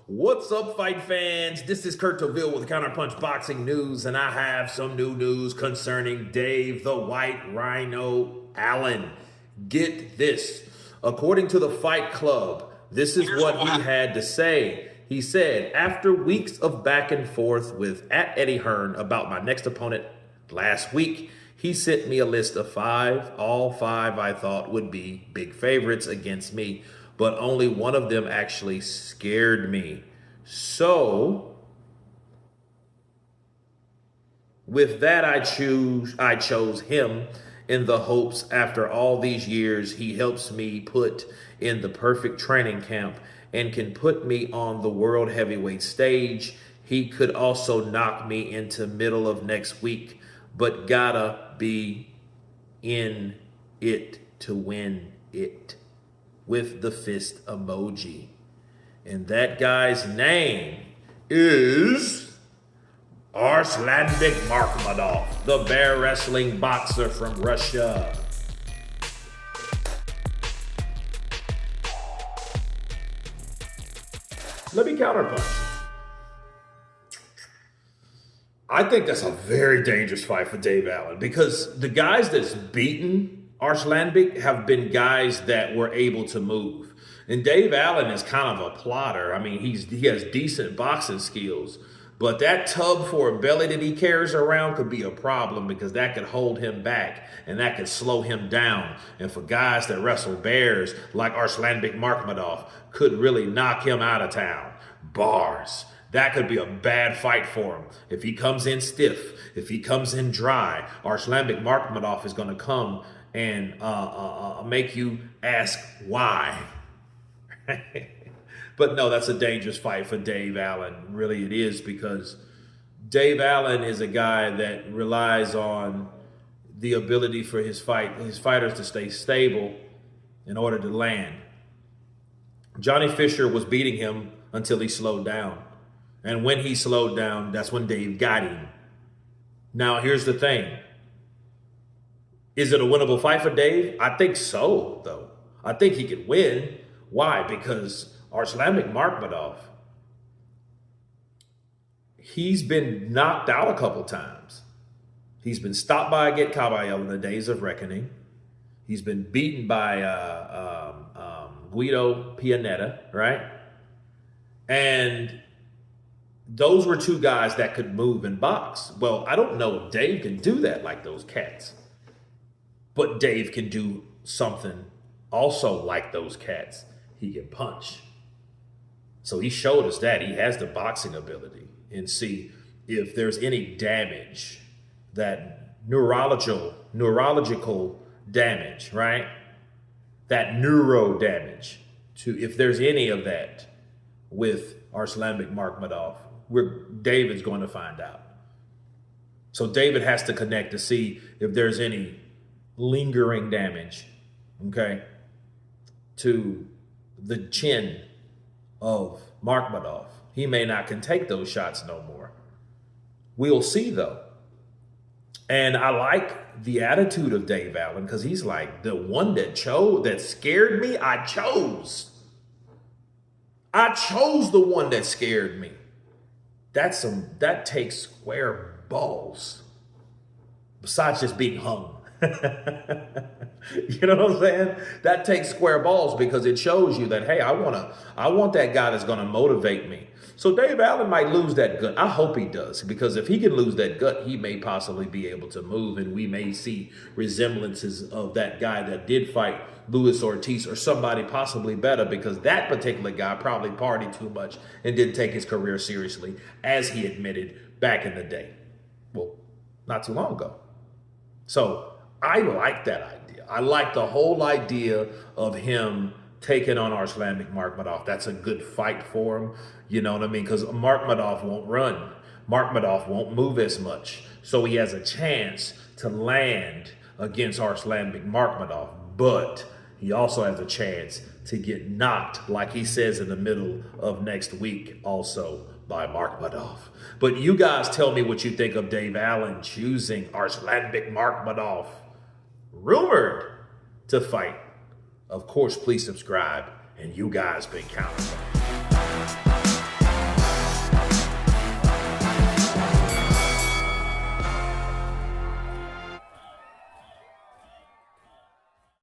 What's up, fight fans? This is Kurt Toville with Counterpunch Boxing News, and I have some new news concerning Dave the White Rhino Allen. Get this. According to the Fight Club, this is what he had to say. He said, after weeks of back and forth with @Eddie Hearn about my next opponent last week, he sent me a list of 5. All 5 I thought would be big favorites against me, but only one of them actually scared me. So, with that, I chose him in the hopes after all these years, he helps me put in the perfect training camp and can put me on the world heavyweight stage. He could also knock me into middle of next week, but gotta be in it to win it, with the fist emoji. And that guy's name is Arslanbek Markmadov, the bear wrestling boxer from Russia. Let me counterpunch. I think that's a very dangerous fight for Dave Allen, because the guys that's beaten Arslanbek have been guys that were able to move. And Dave Allen is kind of a plotter. I mean, he has decent boxing skills, but that tub for a belly that he carries around could be a problem, because that could hold him back and that could slow him down. And for guys that wrestle bears like Arslanbek Markmadov, could really knock him out of town. Bars. That could be a bad fight for him. If he comes in stiff, if he comes in dry, Arslanbek Markmadov is going to come and make you ask why. But no, that's a dangerous fight for Dave Allen. Really it is, because Dave Allen is a guy that relies on the ability for his fighters to stay stable in order to land. Johnny Fisher was beating him until he slowed down. And when he slowed down, that's when Dave got him. Now, here's the thing. Is it a winnable fight for Dave? I think so, though. I think he could win. Why? Because Arslanbek Markmadov, he's been knocked out a couple times. He's been stopped by Get Caballero in the days of reckoning. He's been beaten by Guido Pianetta, right? And those were 2 guys that could move and box. Well, I don't know if Dave can do that like those cats. But Dave can do something also like those cats. He can punch. So he showed us that. He has the boxing ability. And see if there's any damage, that neurological damage, right? That neuro damage, if there's any of that with Arslanbek Markmadov, David's going to find out. So David has to connect to see if there's any lingering damage, okay, to the chin of Markmadov. He may not can take those shots no more. We'll see, though. And I like the attitude of Dave Allen, because he's like, the one that scared me, I chose. I chose the one that scared me. That takes square balls. Besides just being hung. You know what I'm saying? That takes square balls, because it shows you that, hey, I want that guy that's going to motivate me. So Dave Allen might lose that gut. I hope he does, because if he can lose that gut, he may possibly be able to move, and we may see resemblances of that guy that did fight Luis Ortiz, or somebody possibly better, because that particular guy probably partied too much and didn't take his career seriously, as he admitted back in the day. Well, not too long ago. So I like that idea. I like the whole idea of him taking on Arslanbek Markmadov. That's a good fight for him. You know what I mean? Because Markmadov won't run. Markmadov won't move as much. So he has a chance to land against Arslanbek Markmadov. But he also has a chance to get knocked, like he says, in the middle of next week also by Markmadov. But you guys tell me what you think of Dave Allen choosing Arslanbek Markmadov, rumored to fight. Of course, please subscribe, and you guys been counting.